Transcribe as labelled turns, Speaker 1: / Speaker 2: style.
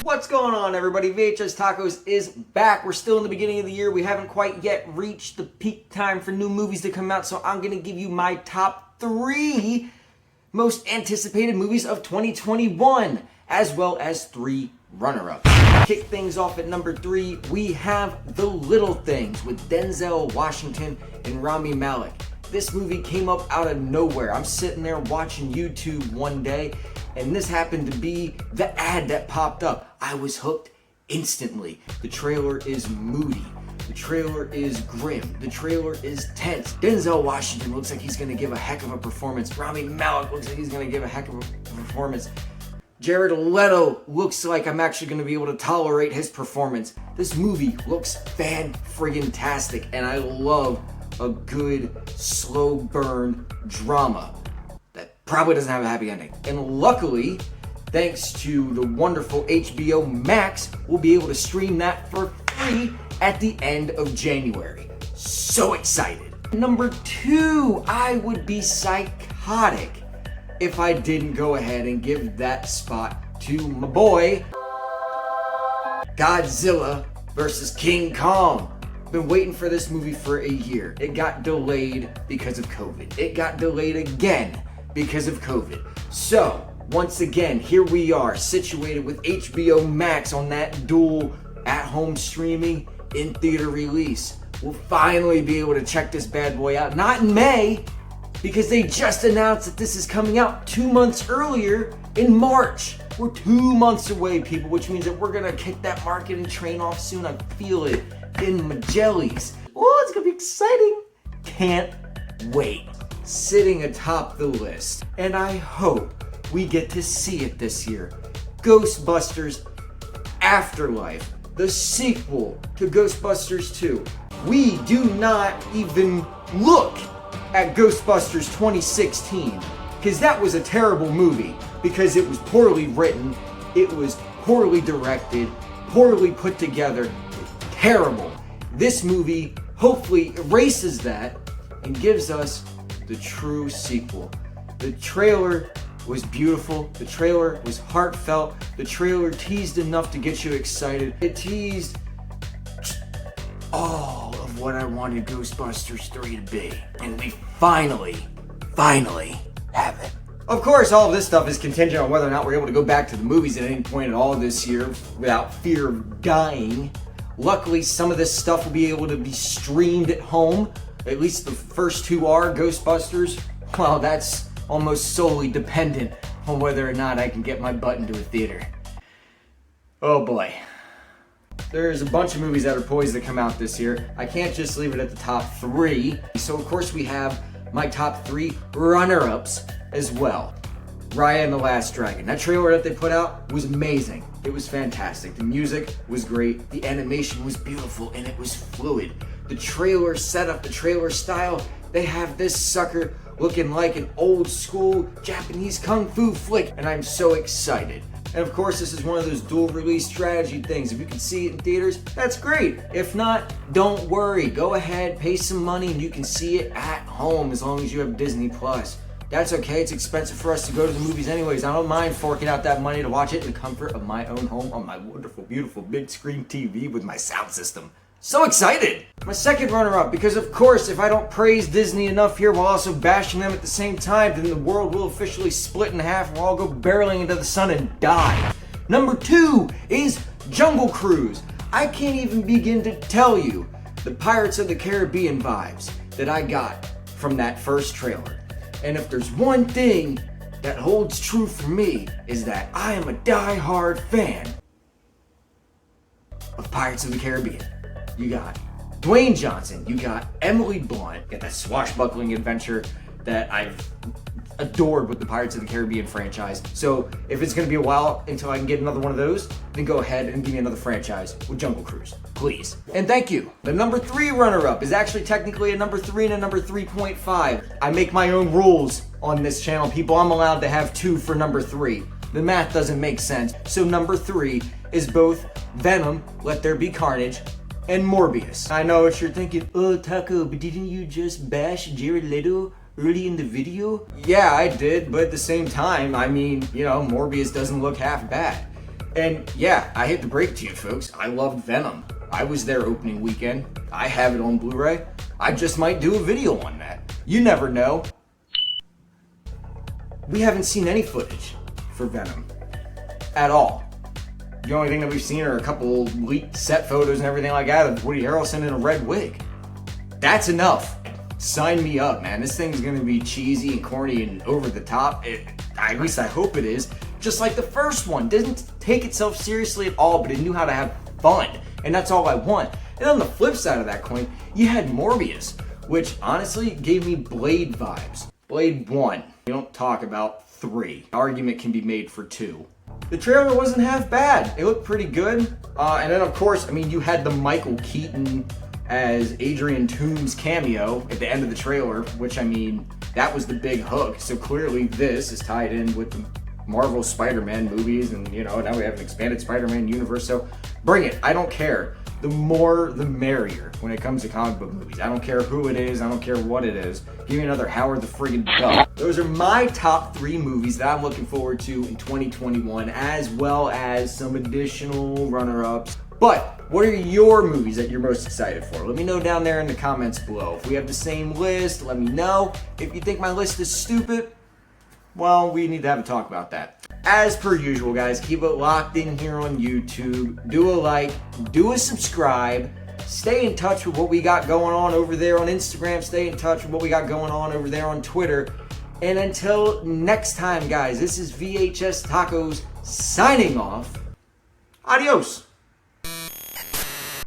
Speaker 1: What's going on, everybody? VHS Tacos is back. We're still in the beginning of the year. We haven't quite yet reached the peak time for new movies to come out, so I'm going to give you my top 3 most anticipated movies of 2021, as well as 3 runner-ups. Kick things off at number 3, we have The Little Things with Denzel Washington and Rami Malek. This movie came up out of nowhere. I'm sitting there watching YouTube one day, and this happened to be the ad that popped up. I was hooked instantly. The trailer is moody. The trailer is grim. The trailer is tense. Denzel Washington looks like he's gonna give a heck of a performance. Rami Malek looks like he's gonna give a heck of a performance. Jared Leto looks like I'm actually gonna be able to tolerate his performance. This movie looks fan-friggin-tastic, and I love a good slow burn drama that probably doesn't have a happy ending. And luckily, thanks to the wonderful HBO Max, we'll be able to stream that for free at the end of January. So excited. Number 2, I would be psychotic if I didn't go ahead and give that spot to my boy, Godzilla vs. King Kong. Been waiting for this movie for a year. It got delayed because of COVID. It got delayed again because of COVID. So, once again, here we are, situated with HBO Max on that dual at-home streaming in theater release. We'll finally be able to check this bad boy out. Not in May, because they just announced that this is coming out 2 months earlier in March. We're 2 months away, people, which means that we're gonna kick that marketing train off soon. I feel it in my jellies. Oh, it's gonna be exciting. Can't wait. Sitting atop the list, and I hope we get to see it this year. Ghostbusters Afterlife, the sequel to Ghostbusters 2. We do not even look at Ghostbusters 2016, because that was a terrible movie, because it was poorly written, it was poorly directed, poorly put together, terrible. This movie hopefully erases that and gives us the true sequel. The trailer was beautiful, the trailer was heartfelt, the trailer teased enough to get you excited. It teased all of what I wanted Ghostbusters 3 to be. And we finally have it. Of course, all of this stuff is contingent on whether or not we're able to go back to the movies at any point at all this year without fear of dying. Luckily, some of this stuff will be able to be streamed at home. At least the first 2 are. Ghostbusters, well, that's almost solely dependent on whether or not I can get my butt into a theater. Oh boy. There's a bunch of movies that are poised to come out this year. I can't just leave it at the top 3. So of course we have my top 3 runner-ups as well. Raya and the Last Dragon. That trailer that they put out was amazing. It was fantastic. The music was great. The animation was beautiful and it was fluid. The trailer setup, the trailer style, they have this sucker looking like an old school Japanese kung fu flick, and I'm so excited. And of course, this is one of those dual release strategy things. If you can see it in theaters, that's great. If not, don't worry. Go ahead, pay some money, and you can see it at home as long as you have Disney Plus. That's okay, it's expensive for us to go to the movies anyways. I don't mind forking out that money to watch it in the comfort of my own home on my wonderful, beautiful big screen TV with my sound system. So excited! My second runner-up, because of course, if I don't praise Disney enough here while also bashing them at the same time, then the world will officially split in half and we'll all go barreling into the sun and die. Number 2 is Jungle Cruise. I can't even begin to tell you the Pirates of the Caribbean vibes that I got from that first trailer. And if there's one thing that holds true for me, is that I am a die-hard fan of Pirates of the Caribbean. You got Dwayne Johnson, you got Emily Blunt, you got that swashbuckling adventure that I've adored with the Pirates of the Caribbean franchise. So if it's gonna be a while until I can get another one of those, then go ahead and give me another franchise with Jungle Cruise, please. And thank you. The number 3 runner-up is actually technically a number 3 and a number 3.5. I make my own rules on this channel, people. I'm allowed to have 2 for number 3. The math doesn't make sense. So number 3 is both Venom, Let There Be Carnage, and Morbius. I know what you're thinking, oh Taco, but didn't you just bash Jared Leto early in the video? Yeah, I did, but at the same time, I mean, you know, Morbius doesn't look half bad. And yeah, I hate to break it to you folks, I loved Venom. I was there opening weekend. I have it on Blu-ray. I just might do a video on that. You never know. We haven't seen any footage for Venom at all. The only thing that we've seen are a couple leaked set photos and everything like that of Woody Harrelson in a red wig. That's enough. Sign me up, man. This thing's gonna be cheesy and corny and over the top. At least I hope it is. Just like the first one. Didn't take itself seriously at all, but it knew how to have fun. And that's all I want. And on the flip side of that coin, you had Morbius, which honestly gave me Blade vibes. Blade 1. You don't talk about 3. Argument can be made for 2. The trailer wasn't half bad. It looked pretty good. And then of course, I mean, you had the Michael Keaton as Adrian Toomes cameo at the end of the trailer, which I mean, that was the big hook. So clearly this is tied in with the Marvel Spider-Man movies, and you know, now we have an expanded Spider-Man universe, so bring it. I don't care. The more the merrier when it comes to comic book movies. I don't care who it is, I don't care what it is. Give me another Howard the friggin' Duck. Those are my top 3 movies that I'm looking forward to in 2021, as well as some additional runner-ups. But what are your movies that you're most excited for? Let me know down there in the comments below. If we have the same list, let me know. If you think my list is stupid, well, we need to have a talk about that. As per usual, guys, keep it locked in here on YouTube. Do a like, do a subscribe. Stay in touch with what we got going on over there on Instagram. Stay in touch with what we got going on over there on Twitter. And until next time, guys, this is VHS Tacos signing off. Adios.